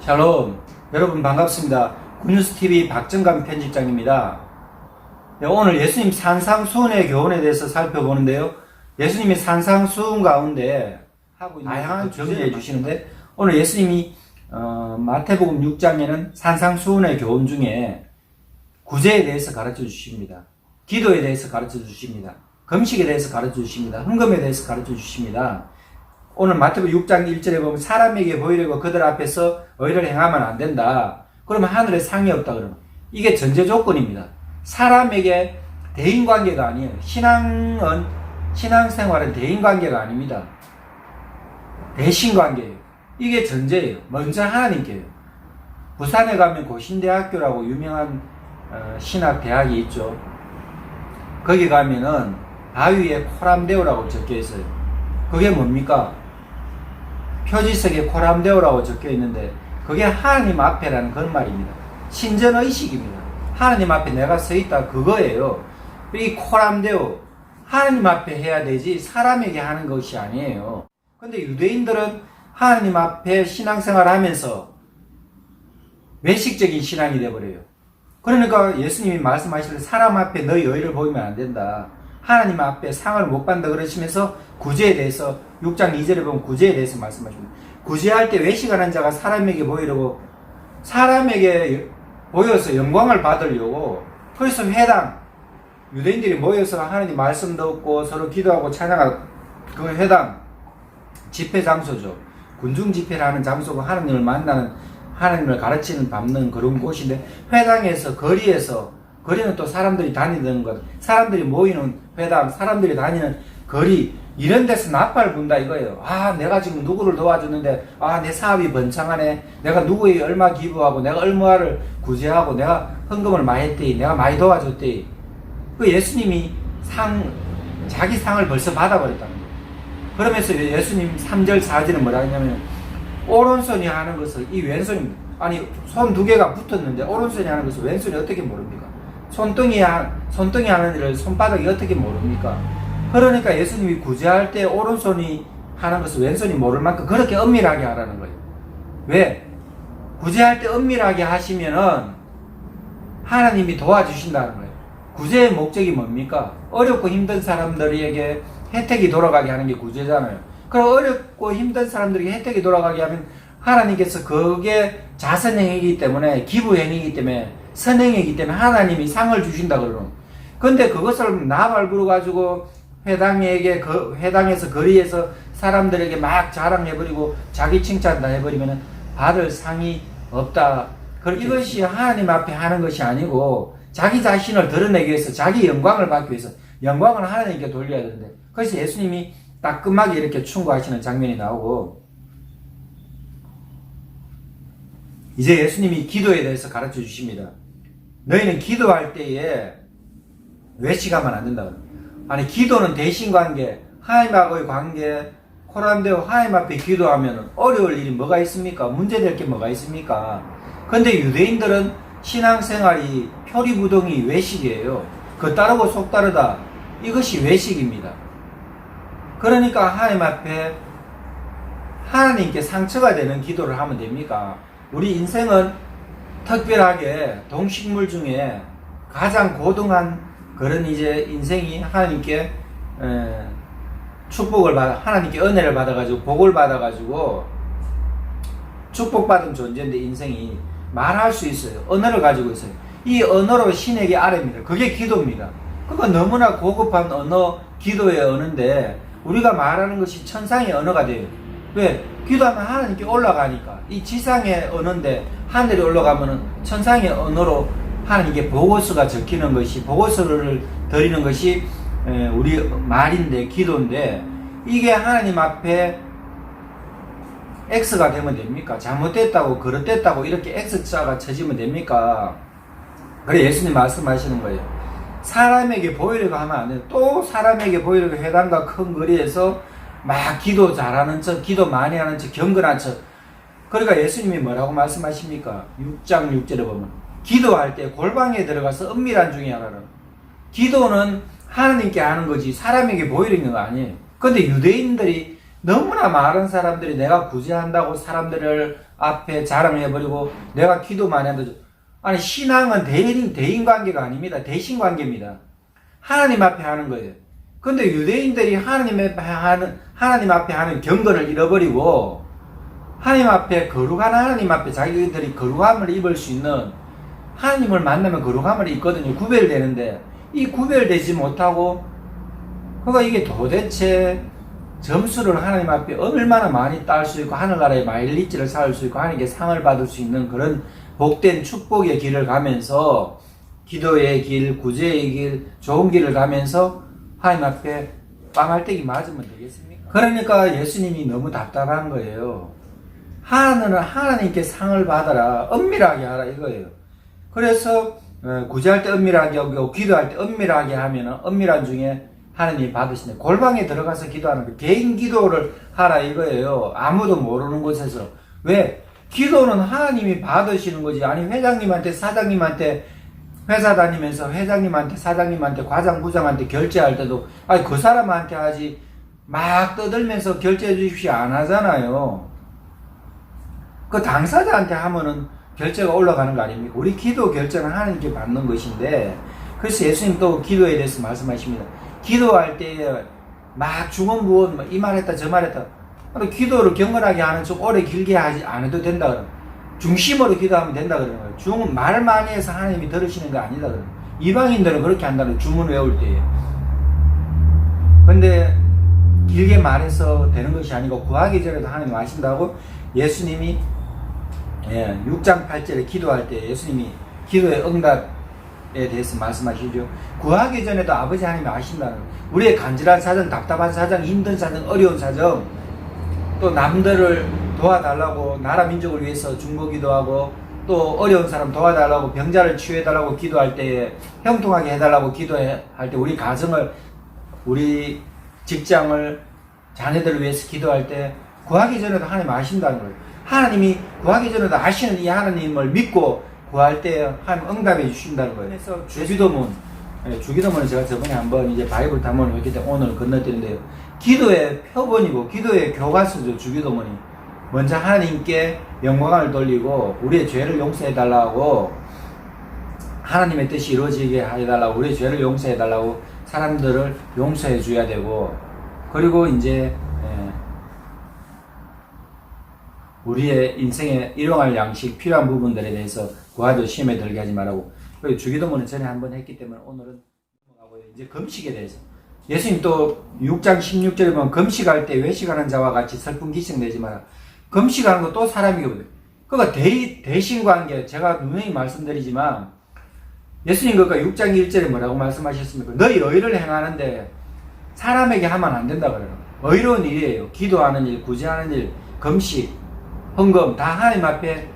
샬롬, 여러분 반갑습니다. 굿뉴스TV 박정감 편집장입니다. 오늘 예수님 산상수훈의 교훈에 대해서 살펴보는데요. 예수님이 산상수훈 가운데 하고 있는 다양한 정리해 주시는데, 오늘 예수님이 마태복음 6장에는 산상수훈의 교훈 중에 구제에 대해서 가르쳐 주십니다. 기도에 대해서 가르쳐 주십니다. 금식에 대해서 가르쳐 주십니다. 헌금에 대해서 가르쳐 주십니다. 오늘 마태복음 6장 1절에 보면 사람에게 보이려고 그들 앞에서 의를 행하면 안 된다. 그러면 하늘에 상이 없다 그러면 이게 전제 조건입니다. 사람에게 대인관계가 아니에요. 신앙생활은 대인관계가 아닙니다. 대신관계예요. 이게 전제예요. 먼저 하나님께요. 부산에 가면 고신대학교라고 유명한 신학대학이 있죠. 거기 가면은 바위에 코람데오라고 적혀 있어요. 그게 뭡니까? 표지석에 코람데오라고 적혀 있는데 그게 하나님 앞에라는 그런 말입니다. 신전의식입니다. 하나님 앞에 내가 서 있다 그거예요. 이 코람데오 하나님 앞에 해야 되지 사람에게 하는 것이 아니에요. 근데 유대인들은 하나님 앞에 신앙생활 하면서 외식적인 신앙이 되어버려요. 그러니까 예수님이 말씀하실 때 사람 앞에 너희 의를 보이면 안 된다. 하나님 앞에 상을 못 받는다 그러시면서 구제에 대해서 6장 2절에 보면 구제에 대해서 말씀하십니다. 구제할 때 외식하는 자가 사람에게 보이려고 사람에게 보여서 영광을 받으려고 그래서 회당 유대인들이 모여서 하나님 말씀 듣고 서로 기도하고 찬양하고 그 회당 집회 장소죠. 군중 집회를 하는 장소가 하나님을 만나는 하나님을 가르치는 밟는 그런 곳인데 회당에서 거리는 또 사람들이 다니는 것, 사람들이 모이는 회당, 사람들이 다니는 거리, 이런 데서 나팔 분다 이거예요. 아, 내가 지금 누구를 도와줬는데, 아, 내 사업이 번창하네. 내가 누구에게 얼마 기부하고, 내가 얼마를 구제하고, 내가 헌금을 많이 했대. 내가 많이 도와줬대. 그 예수님이 자기 상을 벌써 받아버렸다는 거예요. 그러면서 예수님 3절, 4절은 뭐라 하냐면, 오른손이 하는 것을 이 왼손입니다. 아니, 손 두 개가 붙었는데, 오른손이 하는 것을 왼손이 어떻게 모릅니까? 손등이 하는 일을 손바닥이 어떻게 모릅니까? 그러니까 예수님이 구제할 때 오른손이 하는 것을 왼손이 모를 만큼 그렇게 은밀하게 하라는 거예요. 왜? 구제할 때 은밀하게 하시면은 하나님이 도와주신다는 거예요. 구제의 목적이 뭡니까? 어렵고 힘든 사람들에게 혜택이 돌아가게 하는 게 구제잖아요. 그럼 어렵고 힘든 사람들에게 혜택이 돌아가게 하면 하나님께서 그게 자선행위이기 때문에 기부행위이기 때문에 선행이기 때문에 하나님이 상을 주신다 그러는. 근데 그것을 나발부려 가지고 회당에서 거리에서 사람들에게 막 자랑해버리고 자기 칭찬 다 해버리면 받을 상이 없다. 이것이 하나님 앞에 하는 것이 아니고 자기 자신을 드러내기 위해서 자기 영광을 받기 위해서 영광을 하나님께 돌려야 되는데, 그래서 예수님이 따끔하게 이렇게 충고하시는 장면이 나오고, 이제 예수님이 기도에 대해서 가르쳐 주십니다. 너희는 기도할 때에 외식하면 안 된다. 아니, 기도는 대신관계, 하나님하고의 관계, 코람데오 하나님 앞에 기도하면 어려울 일이 뭐가 있습니까? 문제될 게 뭐가 있습니까? 근데 유대인들은 신앙생활이 표리부동이 외식이에요. 그 따르고 속 따르다, 이것이 외식입니다. 그러니까 하나님 앞에 하나님께 상처가 되는 기도를 하면 됩니까? 우리 인생은 특별하게 동식물 중에 가장 고등한 그런 이제 인생이 하나님께 하나님께 은혜를 받아가지고 복을 받아가지고 축복받은 존재인데, 인생이 말할 수 있어요. 언어를 가지고 있어요. 이 언어로 신에게 아뢰입니다. 그게 기도입니다. 그거 너무나 고급한 언어, 기도의 언어인데 우리가 말하는 것이 천상의 언어가 돼요. 왜? 기도하면 하나님께 올라가니까. 이 지상의 언어인데 하늘에 올라가면은 천상의 언어로 하나님께 보고서가 적히는 것이, 보고서를 드리는 것이 우리 말인데, 기도인데, 이게 하나님 앞에 X가 되면 됩니까? 잘못됐다고, 그릇됐다고 이렇게 X자가 쳐지면 됩니까? 그래 예수님 말씀하시는 거예요. 사람에게 보이려고 하면 안 돼요. 또 사람에게 보이려고 회당과 큰 거리에서 막 기도 잘하는 척, 기도 많이 하는 척, 경건한 척. 그러니까 예수님이 뭐라고 말씀하십니까? 6장 6절에 보면 기도할 때 골방에 들어가서 은밀한 중에 하나는, 기도는 하나님께 하는 거지 사람에게 보이는 거 아니에요. 근데 유대인들이 너무나 많은 사람들이 내가 구제한다고 사람들을 앞에 자랑해버리고 내가 기도만 해도 아니 신앙은 대인 관계가 아닙니다. 대신 관계입니다. 하나님 앞에 하는 거예요. 근데 유대인들이 하나님 앞에 하는 경건을 잃어버리고 하나님 앞에 거룩한 하나님 앞에 자기들이 거룩함을 입을 수 있는 하나님을 만나면 거룩함을 입거든요. 구별되는데 이 구별되지 못하고 그러니까 이게 도대체 점수를 하나님 앞에 얼마나 많이 딸 수 있고 하늘나라의 마일리지를 쌓을 수 있고 하나님께 상을 받을 수 있는 그런 복된 축복의 길을 가면서 기도의 길, 구제의 길, 좋은 길을 가면서 하나님 앞에 빵알떼기 맞으면 되겠습니까? 그러니까 예수님이 너무 답답한 거예요. 하나는 하나님께 상을 받아라. 엄밀하게 하라 이거예요. 그래서 구제할 때 엄밀하게 하고 기도할 때 엄밀하게 하면 엄밀한 중에 하나님이 받으시네. 골방에 들어가서 기도하는 거 개인 기도를 하라 이거예요. 아무도 모르는 곳에서. 왜? 기도는 하나님이 받으시는 거지. 아니 회장님한테 사장님한테 회사 다니면서 회장님한테 사장님한테 과장 부장한테 결제할 때도 아니 그 사람한테 하지 막 떠들면서 결제해 주십시오 안 하잖아요. 그 당사자한테 하면은 결제가 올라가는 거 아닙니까? 우리 기도 결제는 하나님께 받는 것인데 그래서 예수님 또 기도에 대해서 말씀하십니다. 기도할 때 막 중언부언 이 말했다 저 말했다 기도를 경건하게 하는 척 오래 길게 하지 안 해도 된다 그러면 중심으로 기도하면 된다 그러는 거예요. 말 많이 해서 하나님이 들으시는 거 아니다 그러는 거예요. 이방인들은 그렇게 한다는 주문 외울 때에. 근데 길게 말해서 되는 것이 아니고 구하기 전에도 하나님 아신다고 예수님이 6장 8절에 기도할 때 예수님이 기도의 응답에 대해서 말씀하시죠. 구하기 전에도 아버지 하나님이 아신다는 거예요. 우리의 간절한 사정, 답답한 사정, 힘든 사정, 어려운 사정 또 남들을 도와달라고 나라 민족을 위해서 중보기도 하고 또 어려운 사람 도와달라고 병자를 치유해달라고 기도할 때 형통하게 해달라고 기도할 때 우리 가정을 우리 직장을 자녀들을 위해서 기도할 때 구하기 전에도 하나님 아신다는 거예요. 하나님이 구하기 전에도 아시는 이 하나님을 믿고 구할 때 하나님 응답해 주신다는 거예요. 그래서 주기도문은 제가 저번에 한번 이제 바이블 탐험을 했기 때문에 오늘 건너뛰는데요. 기도의 표본이고 기도의 교과서죠. 주기도문이 먼저 하나님께 영광을 돌리고 우리의 죄를 용서해 달라고 하나님의 뜻이 이루어지게 해달라고 우리의 죄를 용서해 달라고 사람들을 용서해 줘야 되고 그리고 이제 우리의 인생에 일용할 양식 필요한 부분들에 대해서 구하도 시험에 들게 하지 말라고. 그리고 주기도문은 전에 한번 했기 때문에 오늘은 넘어가고요. 이제 금식에 대해서 예수님 또 6장 16절에 보면 금식할 때 외식하는 자와 같이 슬픈 기색 내지 마라. 금식하는 거 또 사람이거든요. 그러니까 대신관계 제가 누누이 말씀드리지만 예수님 그러니까 6장 1절에 뭐라고 말씀하셨습니까? 너희 의를 행하는데 사람에게 하면 안 된다 그래요. 의로운 일이에요. 기도하는 일, 구제하는 일, 금식, 헌금 다 하나님 앞에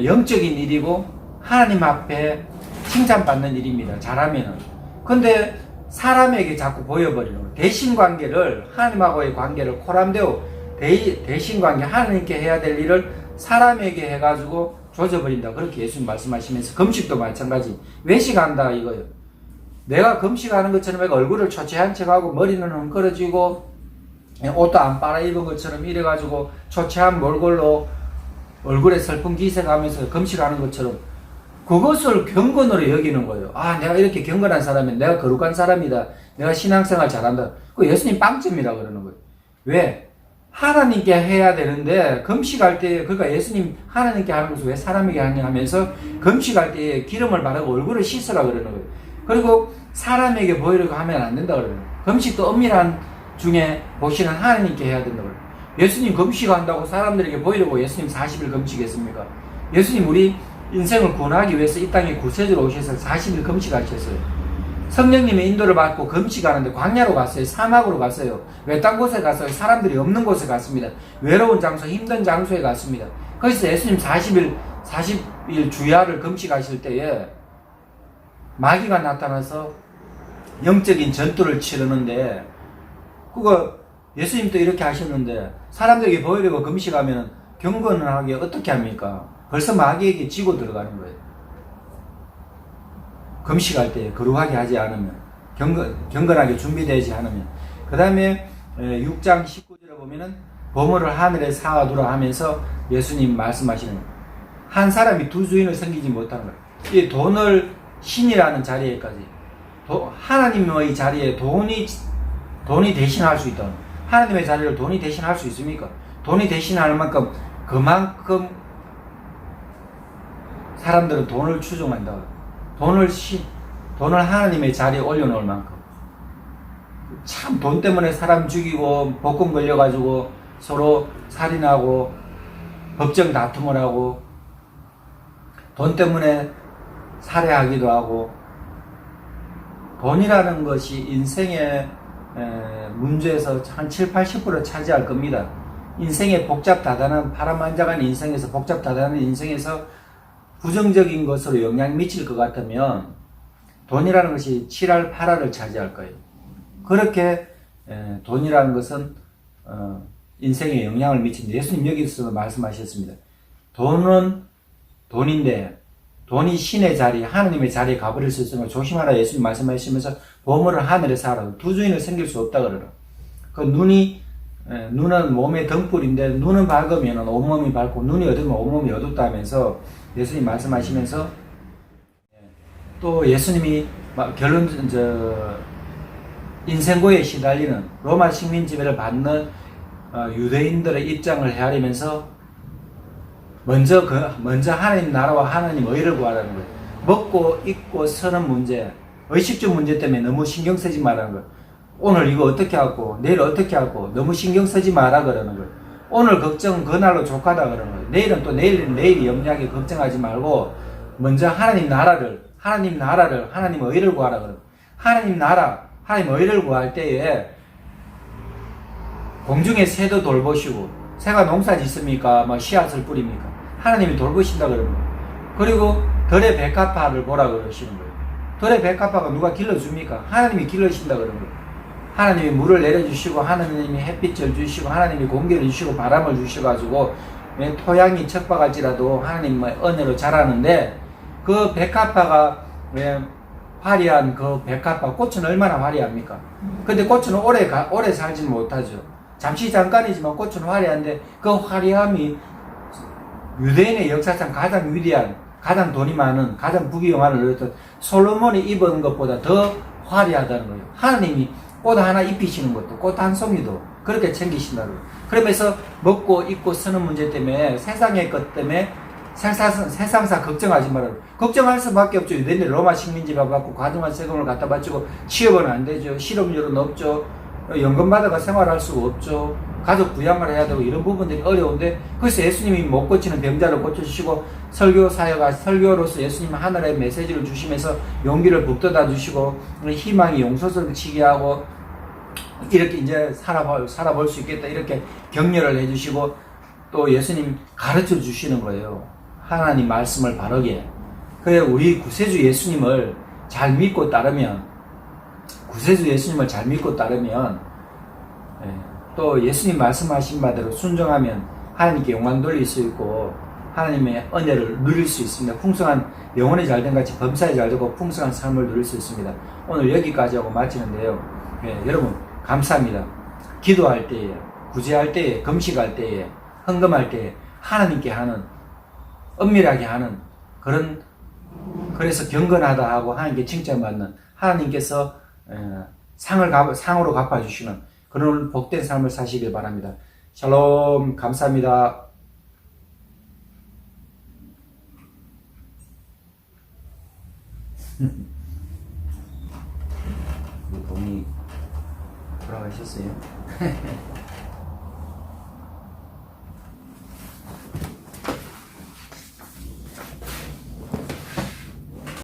영적인 일이고 하나님 앞에 칭찬받는 일입니다. 잘하면은. 근데 사람에게 자꾸 보여버리는 거예요. 대신관계를 하나님하고의 관계를 코람대고 대신관계 하나님께 해야 될 일을 사람에게 해가지고 조져버린다. 그렇게 예수님 말씀하시면서 금식도 마찬가지. 외식한다 이거예요. 내가 금식하는 것처럼 얼굴을 초췌한 척하고 머리는 헝클어지고 옷도 안 빨아입은 것처럼 이래가지고 초췌한 몰골로 얼굴에 슬픈 기색하면서 금식하는 것처럼 그것을 경건으로 여기는 거예요. 아 내가 이렇게 경건한 사람이면 내가 거룩한 사람이다. 내가 신앙생활 잘한다. 그 예수님 빵점이라 그러는 거예요. 왜? 하나님께 해야 되는데 금식할 때 그러니까 예수님 하나님께 하는 것을 왜 사람에게 하냐 하면서 금식할 때 기름을 바르고 얼굴을 씻으라 그러는 거예요. 그리고 사람에게 보이려고 하면 안 된다 그러는 거예요. 금식도 엄밀한 중에 보시는 하나님께 해야 된다 그래요. 예수님 금식한다고 사람들에게 보이려고 예수님 40일 금식했습니까? 예수님 우리 인생을 구원하기 위해서 이 땅에 구세주로 오셔서 40일 금식하셨어요. 성령님의 인도를 받고 금식하는데 광야로 갔어요. 사막으로 갔어요. 외딴 곳에 갔어요. 사람들이 없는 곳에 갔습니다. 외로운 장소, 힘든 장소에 갔습니다. 거기서 예수님 40일 주야를 금식하실 때에 마귀가 나타나서 영적인 전투를 치르는데 그거 예수님도 이렇게 하셨는데 사람들에게 보이려고 금식하면 경건하게 어떻게 합니까? 벌써 마귀에게 지고 들어가는 거예요. 금식할 때 거룩하게 하지 않으면 경건하게 준비되지 않으면 그 다음에 6장 19절에 보면은 보물을 하늘에 쌓아두라 하면서 예수님 말씀하시는 거예요. 한 사람이 두 주인을 섬기지 못하는 거예요. 이 돈을 신이라는 자리에까지 하나님의 자리에 돈이 대신할 수 있다. 하나님의 자리를 돈이 대신할 수 있습니까? 돈이 대신할 만큼 그만큼 사람들은 돈을 추종한다. 돈을 하나님의 자리에 올려놓을 만큼. 참 돈 때문에 사람 죽이고 복권 걸려가지고 서로 살인하고 법정 다툼을 하고 돈 때문에 살해하기도 하고 돈이라는 것이 인생의 문제에서 한 7, 80% 차지할 겁니다. 인생의 복잡다단한 파란만장한 인생에서 복잡다단한 인생에서 부정적인 것으로 영향 미칠 것 같으면 돈이라는 것이 7할 8할을 차지할 거예요. 그렇게 돈이라는 것은 인생에 영향을 미친다. 예수님 여기서 말씀하셨습니다. 돈은 돈인데 돈이 신의 자리, 하나님의 자리에 가버릴 수 있으면 조심하라 예수님 말씀하시면서 보물을 하늘에 쌓아라. 두 주인을 섬길 수 없다 그러라. 그 눈은 몸의 등불인데 눈은 밝으면 온몸이 밝고 눈이 어두우면 온몸이 어둡다 하면서 예수님 말씀하시면서 또 예수님이 인생고에 시달리는 로마 식민 지배를 받는 유대인들의 입장을 헤아리면서 먼저 하나님 나라와 하나님 의를 구하라는 거예요. 먹고 입고 서는 문제, 의식주 문제 때문에 너무 신경 쓰지 말라는 거예요. 오늘 이거 어떻게 하고 내일 어떻게 하고 너무 신경 쓰지 마라 그러는 거예요. 오늘 걱정은 그날로 족하다 그러는 거예요. 내일은 또 내일 염려하게 걱정하지 말고 먼저 하나님 나라를 하나님 의를 구하라 그러는 거예요. 하나님 나라 하나님 의를 구할 때에 공중에 새도 돌보시고 새가 농사 짓습니까? 씨앗을 뿌립니까? 하나님이 돌보신다 그러는 거예요. 그리고 들의 백합화를 보라 그러시는 거예요. 들의 백합화가 누가 길러줍니까? 하나님이 길러신다 그러는 거예요. 하나님이 물을 내려주시고 하나님이 햇빛을 주시고 하나님이 공기를 주시고 바람을 주셔가지고 토양이 척박할지라도 하나님의 은혜로 자라는데 그 백합화가 화려한 그 백합화 꽃은 얼마나 화려합니까? 근데 꽃은 오래 살지는 못하죠. 잠깐이지만 꽃은 화려한데 그 화려함이 유대인의 역사상 가장 위대한 가장 돈이 많은 가장 부귀영화를 누렸던 솔로몬이 입은 것보다 더 화려하다는 거예요. 하나님이 꽃 하나 입히시는 것도 꽃 한 송이도 그렇게 챙기신다고. 그러면서 먹고 입고 쓰는 문제 때문에 세상의 것 때문에 세상사 걱정하지 말아요. 걱정할 수밖에 없죠. 유대인들 로마 식민지가 받고 과도한 세금을 갖다 바치고 취업은 안 되죠. 실업률은 없죠. 연금 받아가 생활할 수가 없죠. 가족 부양을 해야 되고 이런 부분들이 어려운데 그래서 예수님이 못 고치는 병자를 고쳐주시고 설교로서 예수님 하늘의 메시지를 주시면서 용기를 북돋아 주시고 희망이 용서를 치게 하고 이렇게 이제 살아볼 수 있겠다 이렇게 격려를 해주시고 또 예수님 가르쳐 주시는 거예요. 하나님 말씀을 바르게. 그래 우리 구세주 예수님을 잘 믿고 따르면 또 예수님 말씀하신 바대로 순종하면 하나님께 영광 돌릴 수 있고 하나님의 은혜를 누릴 수 있습니다. 풍성한 영혼이 잘된 같이 범사에 잘되고 풍성한 삶을 누릴 수 있습니다. 오늘 여기까지 하고 마치는데요. 여러분 감사합니다. 기도할 때에 구제할 때에 금식할 때에 헌금할 때에 하나님께 하는 은밀하게 하는 그래서 경건하다 하고 하나님께 칭찬받는 하나님께서 상으로 갚아주시는 그런 복된 삶을 사시길 바랍니다. 샬롬 감사합니다. 그 돈이 돌아가셨어요?